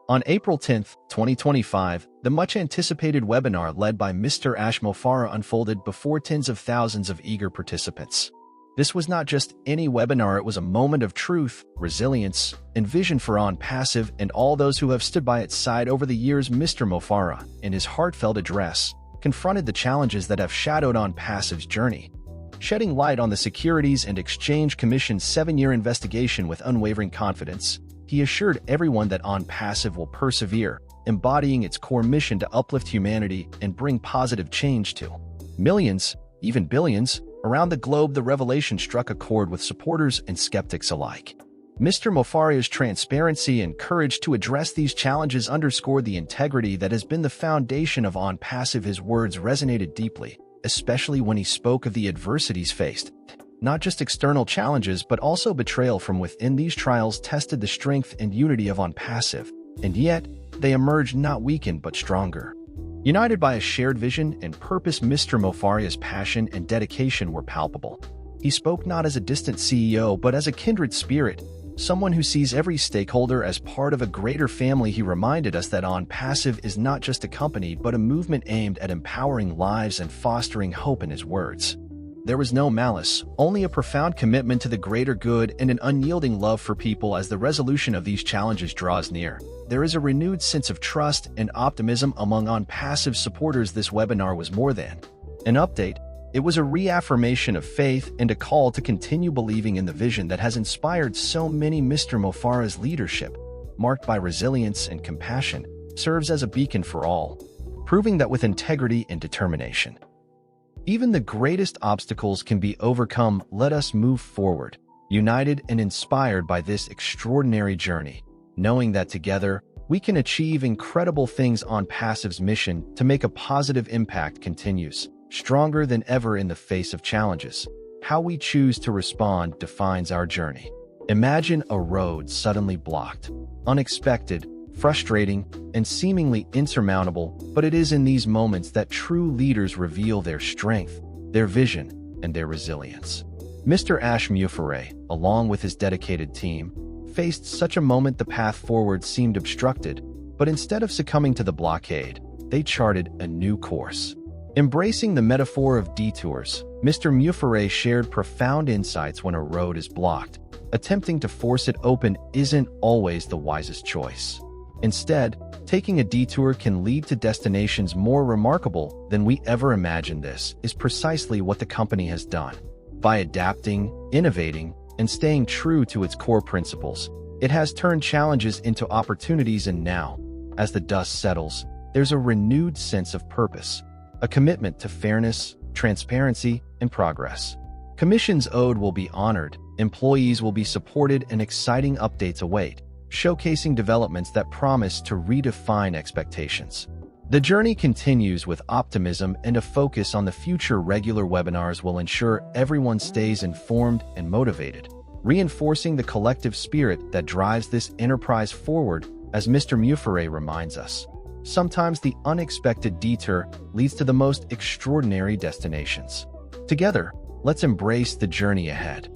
On April 10, 2025, the much-anticipated webinar led by Mr. Mufareh unfolded before tens of thousands of eager participants. This was not just any webinar, it was a moment of truth, resilience, and vision for ONPASSIVE and all those who have stood by its side over the years. Mr. Mufareh, in his heartfelt address, confronted the challenges that have shadowed ONPASSIVE's journey. Shedding light on the Securities and Exchange Commission's 7-year investigation with unwavering confidence, he assured everyone that ONPASSIVE will persevere, embodying its core mission to uplift humanity and bring positive change to millions, even billions, around the globe. The revelation struck a chord with supporters and skeptics alike. Mr. Mufareh's transparency and courage to address these challenges underscored the integrity that has been the foundation of ONPASSIVE. His words resonated deeply, especially when he spoke of the adversities faced. Not just external challenges, but also betrayal from within. These trials tested the strength and unity of ONPASSIVE, and yet they emerged not weakened but stronger. United by a shared vision and purpose, Mr. Mufareh's passion and dedication were palpable. He spoke not as a distant CEO but as a kindred spirit, someone who sees every stakeholder as part of a greater family. He reminded us that ONPASSIVE is not just a company but a movement aimed at empowering lives and fostering hope. In his words, there was no malice, only a profound commitment to the greater good and an unyielding love for people. As the resolution of these challenges draws near, there is a renewed sense of trust and optimism among ONPASSIVE supporters. This webinar was more than an update. It was a reaffirmation of faith and a call to continue believing in the vision that has inspired so many. Mr. Mufareh's leadership, marked by resilience and compassion, serves as a beacon for all, proving that with integrity and determination, even the greatest obstacles can be overcome. Let us move forward, united and inspired by this extraordinary journey, knowing that together we can achieve incredible things. ONPASSIVE's mission to make a positive impact continues, stronger than ever in the face of challenges. How we choose to respond defines our journey. Imagine a road suddenly blocked, unexpected, frustrating, and seemingly insurmountable, but it is in these moments that true leaders reveal their strength, their vision, and their resilience. Mr. Mufareh, along with his dedicated team, faced such a moment. The path forward seemed obstructed, but instead of succumbing to the blockade, they charted a new course. Embracing the metaphor of detours, Mr. Mufareh shared profound insights. When a road is blocked, attempting to force it open isn't always the wisest choice. Instead, taking a detour can lead to destinations more remarkable than we ever imagined. This is precisely what the company has done. By adapting, innovating, and staying true to its core principles, it has turned challenges into opportunities. And now, as the dust settles, there's a renewed sense of purpose, a commitment to fairness, transparency, and progress. Commissions owed will be honored, employees will be supported, and exciting updates await, showcasing developments that promise to redefine expectations. The journey continues with optimism and a focus on the future. Regular webinars will ensure everyone stays informed and motivated, reinforcing the collective spirit that drives this enterprise forward. As Mr. Mufareh reminds us, sometimes the unexpected detour leads to the most extraordinary destinations. Together, let's embrace the journey ahead,